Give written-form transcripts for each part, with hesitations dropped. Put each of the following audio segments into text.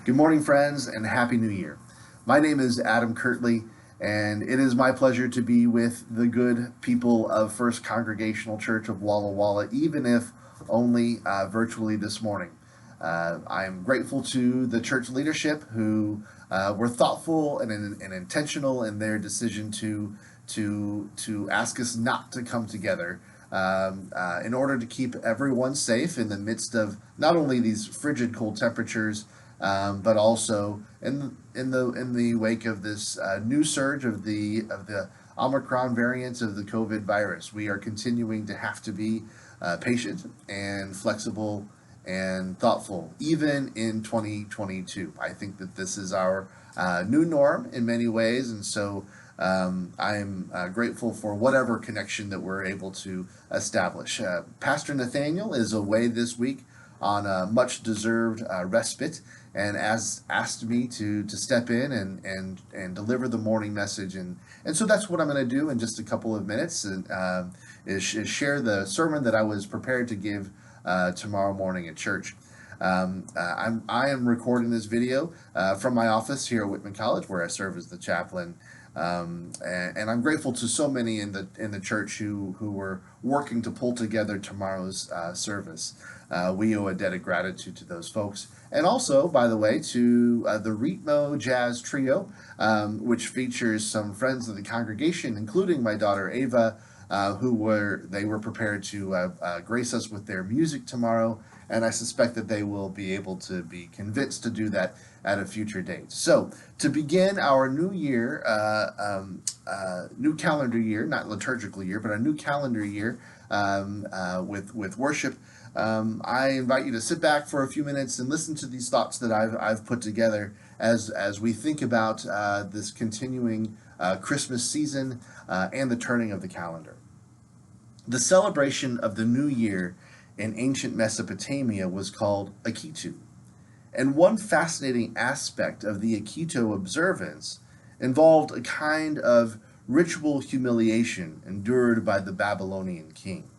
Good morning, friends, and Happy New Year. My name is Adam Kirtley, and it is my pleasure to be with the good people of First Congregational Church of Walla Walla, even if only virtually this morning. I am grateful to the church leadership who were thoughtful and intentional in their decision to ask us not to come together in order to keep everyone safe in the midst of not only these frigid cold temperatures, but also in the wake of this new surge of the Omicron variant of the COVID virus. We are continuing to have to be patient and flexible and thoughtful, even in 2022. I think that this is our new norm in many ways, and so I'm grateful for whatever connection that we're able to establish. Pastor Nathaniel is away this week on a much deserved respite, and as asked me to step in and deliver the morning message, and so that's what I'm going to do in just a couple of minutes, and is share the sermon that I was prepared to give tomorrow morning at church. I am recording this video from my office here at Whitman College, where I serve as the chaplain. And I'm grateful to so many in the church who were working to pull together tomorrow's service. We owe a debt of gratitude to those folks, and also, by the way, to the Ritmo Jazz Trio, which features some friends of the congregation, including my daughter Ava, who were prepared to grace us with their music tomorrow, and I suspect that they will be able to be convinced to do that at a future date. So, to begin our new year, new calendar year, not liturgical year, but a new calendar year with worship, I invite you to sit back for a few minutes and listen to these thoughts that I've put together as we think about this continuing Christmas season and the turning of the calendar. The celebration of the new year in ancient Mesopotamia was called Akitu. And one fascinating aspect of the Akito observance involved a kind of ritual humiliation endured by the Babylonian king.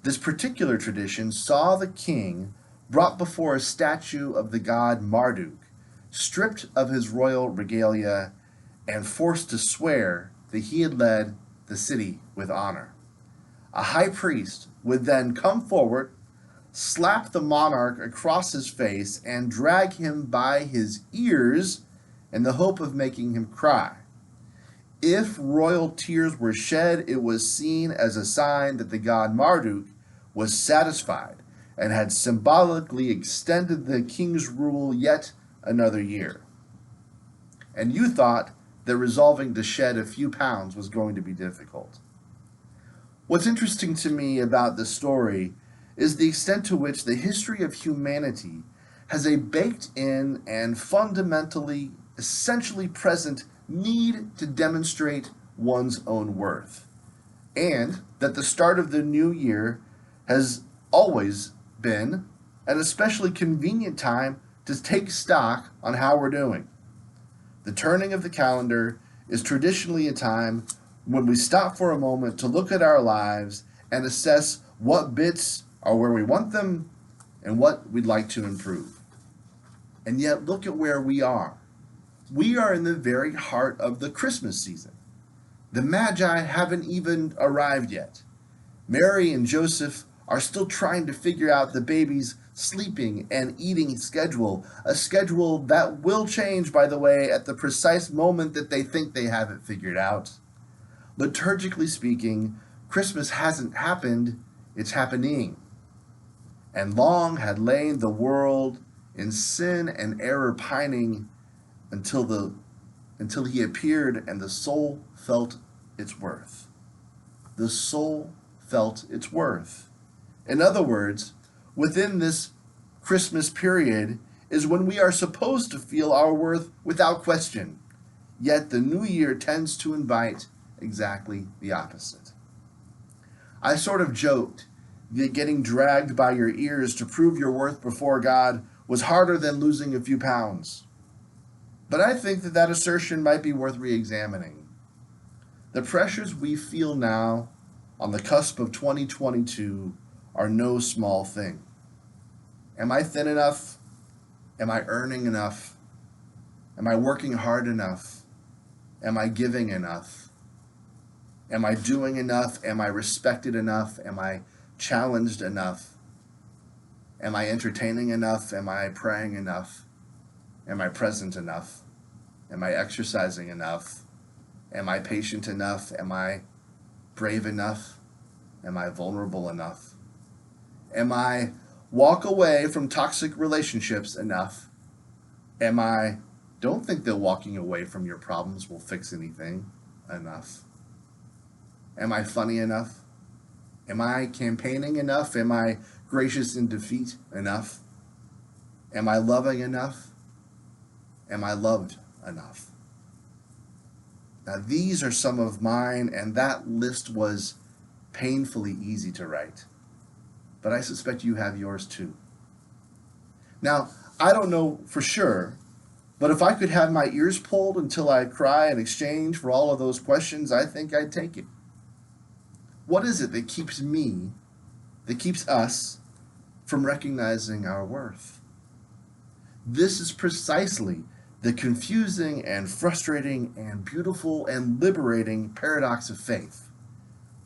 This particular tradition saw the king brought before a statue of the god Marduk, stripped of his royal regalia, and forced to swear that he had led the city with honor. A high priest would then come forward, slap the monarch across his face, and drag him by his ears in the hope of making him cry. If royal tears were shed, it was seen as a sign that the god Marduk was satisfied and had symbolically extended the king's rule yet another year. And you thought that resolving to shed a few pounds was going to be difficult. What's interesting to me about this story is the extent to which the history of humanity has a baked-in and fundamentally, essentially present need to demonstrate one's own worth, and that the start of the new year has always been an especially convenient time to take stock on how we're doing. The turning of the calendar is traditionally a time when we stop for a moment to look at our lives and assess what bits are where we want them and what we'd like to improve. And yet, look at where we are. We are in the very heart of the Christmas season. The Magi haven't even arrived yet. Mary and Joseph are still trying to figure out the baby's sleeping and eating schedule, a schedule that will change, by the way, at the precise moment that they think they have it figured out. Liturgically speaking, Christmas hasn't happened, it's happening. And long had lain the world in sin and error pining until he appeared and the soul felt its worth. The soul felt its worth. In other words, within this Christmas period is when we are supposed to feel our worth without question. Yet the new year tends to invite exactly the opposite. I sort of joked that getting dragged by your ears to prove your worth before God was harder than losing a few pounds. But I think that assertion might be worth re-examining. The pressures we feel now on the cusp of 2022 are no small thing. Am I thin enough? Am I earning enough? Am I working hard enough? Am I giving enough? Am I doing enough? Am I respected enough? Am I challenged enough? Am I entertaining enough? Am I praying enough? Am I present enough? Am I exercising enough? Am I patient enough? Am I brave enough? Am I vulnerable enough? Am I walk away from toxic relationships enough? Am I don't think that walking away from your problems will fix anything enough? Am I funny enough? Am I campaigning enough? Am I gracious in defeat enough? Am I loving enough? Am I loved enough? Now, these are some of mine, and that list was painfully easy to write. But I suspect you have yours too. Now, I don't know for sure, but if I could have my ears pulled until I cry in exchange for all of those questions, I think I'd take it. What is it that keeps us from recognizing our worth? This is precisely the confusing and frustrating and beautiful and liberating paradox of faith.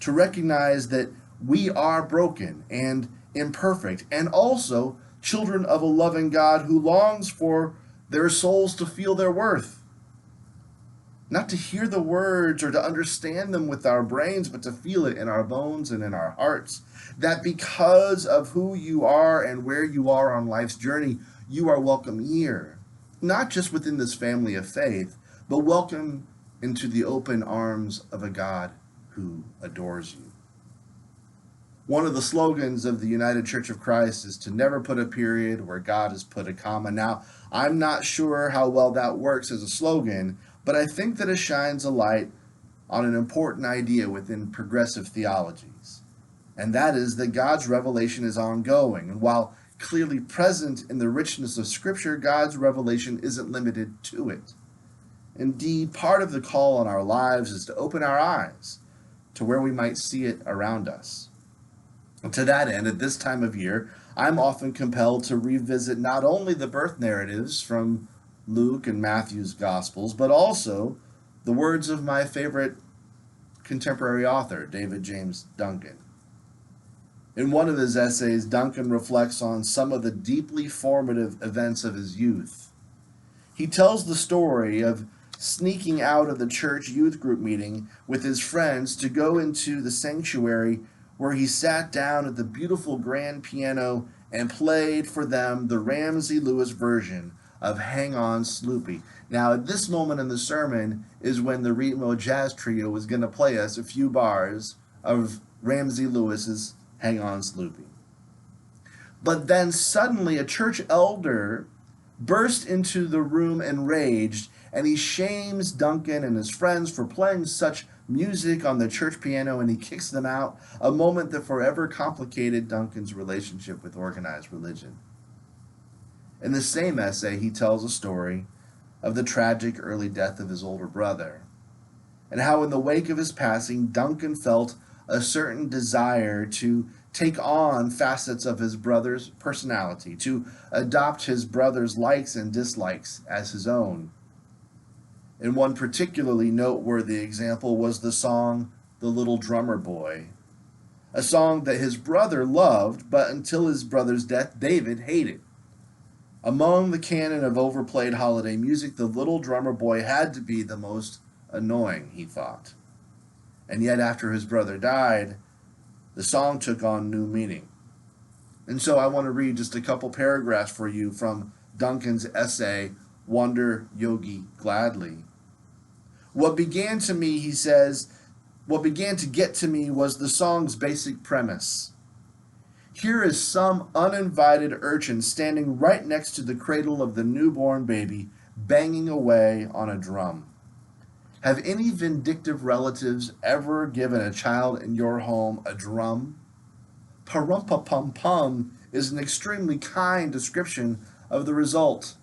To recognize that we are broken and imperfect and also children of a loving God who longs for their souls to feel their worth. Not to hear the words or to understand them with our brains, but to feel it in our bones and in our hearts. That because of who you are and where you are on life's journey, you are welcome here. Not just within this family of faith, but welcome into the open arms of a God who adores you. One of the slogans of the United Church of Christ is to never put a period where God has put a comma. Now, I'm not sure how well that works as a slogan, but I think that it shines a light on an important idea within progressive theologies. And that is that God's revelation is ongoing. And while clearly present in the richness of Scripture, God's revelation isn't limited to it. Indeed, part of the call on our lives is to open our eyes to where we might see it around us. And to that end, at this time of year, I'm often compelled to revisit not only the birth narratives from Luke and Matthew's Gospels, but also the words of my favorite contemporary author, David James Duncan. In one of his essays, Duncan reflects on some of the deeply formative events of his youth. He tells the story of sneaking out of the church youth group meeting with his friends to go into the sanctuary where he sat down at the beautiful grand piano and played for them the Ramsey Lewis version of Hang On Sloopy. Now, at this moment in the sermon is when the Remo Jazz Trio was going to play us a few bars of Ramsey Lewis's Hang On Sloopy. But then suddenly a church elder burst into the room enraged, and he shames Duncan and his friends for playing such music on the church piano, and he kicks them out, a moment that forever complicated Duncan's relationship with organized religion. In the same essay, he tells a story of the tragic early death of his older brother, and how in the wake of his passing, Duncan felt a certain desire to take on facets of his brother's personality, to adopt his brother's likes and dislikes as his own. And one particularly noteworthy example was the song The Little Drummer Boy, a song that his brother loved, but until his brother's death, David hated. Among the canon of overplayed holiday music, The Little Drummer Boy had to be the most annoying, he thought. And yet after his brother died, the song took on new meaning. And so I want to read just a couple paragraphs for you from Duncan's essay, Wander Yogi Gladly. What began to get to me was the song's basic premise. Here is some uninvited urchin standing right next to the cradle of the newborn baby, banging away on a drum. Have any vindictive relatives ever given a child in your home a drum? Parumpa-pum-pum is an extremely kind description of the result.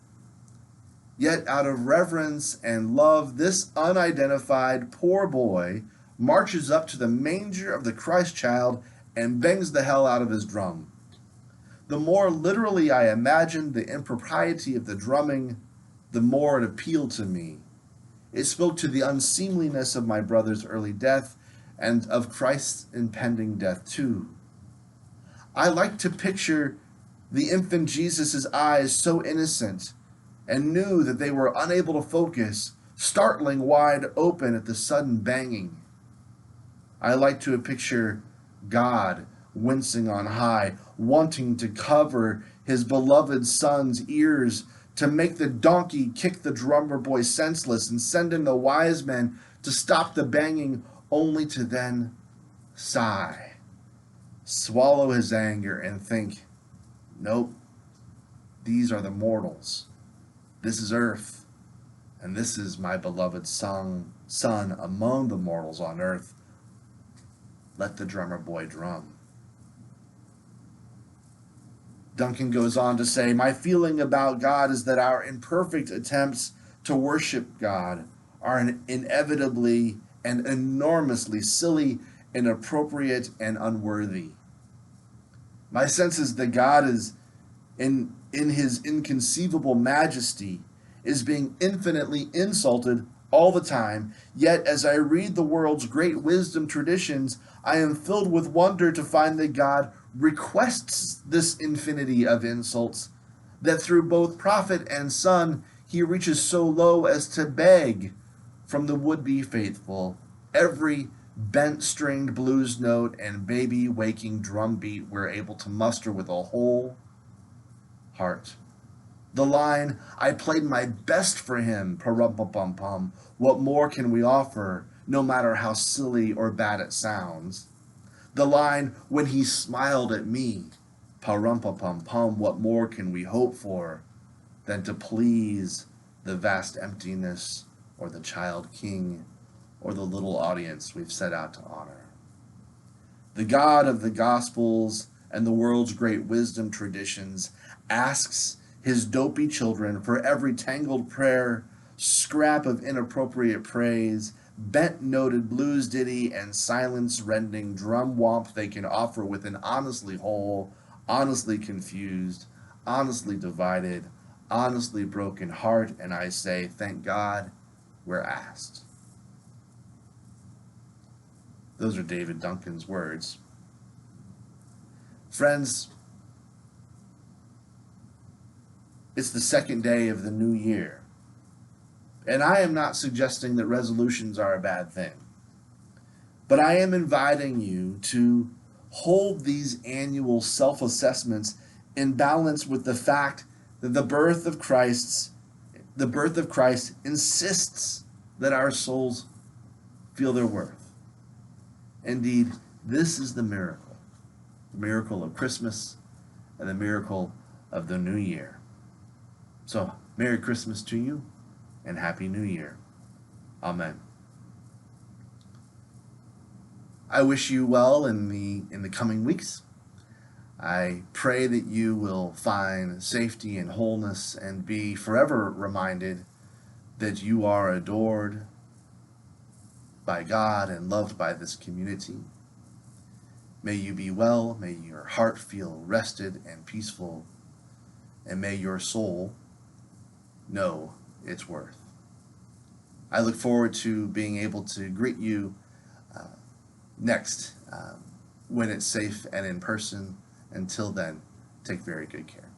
Yet out of reverence and love, this unidentified poor boy marches up to the manger of the Christ child and bangs the hell out of his drum. The more literally I imagined the impropriety of the drumming, the more it appealed to me. It spoke to the unseemliness of my brother's early death and of Christ's impending death too. I like to picture the infant Jesus' eyes so innocent and knew that they were unable to focus, startling wide open at the sudden banging. I like to picture God wincing on high, wanting to cover his beloved son's ears, to make the donkey kick the drummer boy senseless and send in the wise men to stop the banging, only to then sigh, swallow his anger, and think, nope, these are the mortals. This is earth, and this is my beloved son among the mortals on earth. Let the drummer boy drum. Duncan goes on to say, my feeling about God is that our imperfect attempts to worship God are inevitably and enormously silly, inappropriate, and unworthy. My sense is that God is, in his inconceivable majesty, is being infinitely insulted all the time, yet as I read the world's great wisdom traditions, I am filled with wonder to find that God requests this infinity of insults, that through both prophet and son, he reaches so low as to beg from the would-be faithful every bent-stringed blues note and baby-waking drum beat we're able to muster with a whole heart. The line, I played my best for him, pa-rum-pa-pum-pum, what more can we offer, no matter how silly or bad it sounds. The line, when he smiled at me, pa-rum-pa-pum-pum, what more can we hope for than to please the vast emptiness or the child king or the little audience we've set out to honor. The God of the Gospels and the world's great wisdom traditions asks his dopey children for every tangled prayer, scrap of inappropriate praise, bent-noted blues ditty, and silence-rending drum womp they can offer with an honestly whole, honestly confused, honestly divided, honestly broken heart, and I say, thank God we're asked. Those are David Duncan's words. Friends, it's the second day of the new year. And I am not suggesting that resolutions are a bad thing. But I am inviting you to hold these annual self-assessments in balance with the fact that the birth of Christ insists that our souls feel their worth. Indeed, this is the miracle of Christmas and the miracle of the new year. So, Merry Christmas to you and Happy New Year. Amen. I wish you well in the coming weeks. I pray that you will find safety and wholeness and be forever reminded that you are adored by God and loved by this community. May you be well, may your heart feel rested and peaceful, and may your soul know its worth. I look forward to being able to greet you next when it's safe and in person. Until then, take very good care.